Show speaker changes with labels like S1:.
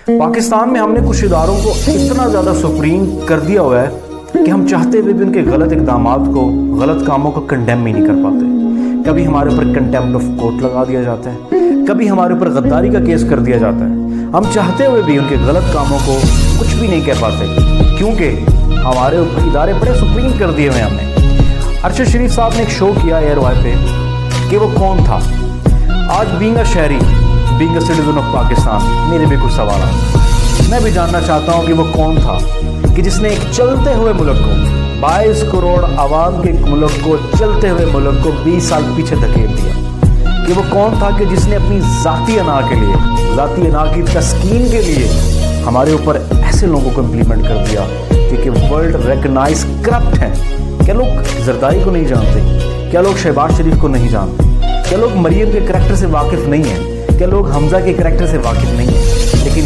S1: پاکستان میں ہم نے کچھ اداروں کو اتنا زیادہ سپریم کر دیا ہوا ہے کہ ہم چاہتے ہوئے بھی ان کے غلط اقدامات کو، غلط کاموں کو کنڈیم ہی نہیں کر پاتے۔ کبھی ہمارے اوپر کنٹیمپٹ آف کورٹ لگا دیا جاتا ہے، کبھی ہمارے اوپر غداری کا کیس کر دیا جاتا ہے۔ ہم چاہتے ہوئے بھی ان کے غلط کاموں کو کچھ بھی نہیں کہہ پاتے، کیونکہ ہمارے اوپر ادارے بڑے سپریم کر دیے ہوئے ہم نے۔ ارشد شریف صاحب نے ایک شو کیا ایئر وائی پہ کہ وہ کون تھا۔ آج بینگ اے شہری، being a citizen of Pakistan, میرے بھی کچھ سوالات، میں بھی جاننا چاہتا ہوں کہ وہ کون تھا کہ جس نے ایک چلتے ہوئے ملک کو، 22 کروڑ عوام کے ملک کو، چلتے ہوئے ملک کو 20 سال پیچھے دھکیل دیا۔ کہ وہ کون تھا کہ جس نے اپنی ذاتی انا کے لیے، ذاتی انا کی تسکین کے لیے ہمارے اوپر ایسے لوگوں کو امپلیمنٹ کر دیا کہ ورلڈ ریکگنائز کرپٹ ہیں۔ کیا لوگ زرداری کو نہیں جانتے؟ کیا لوگ شہباز شریف کو نہیں جانتے؟ کیا لوگ مریم کے کریکٹر سے واقف نہیں ہیں؟ کیا لوگ حمزہ کے کریکٹر سے واقف نہیں ہیں؟ لیکن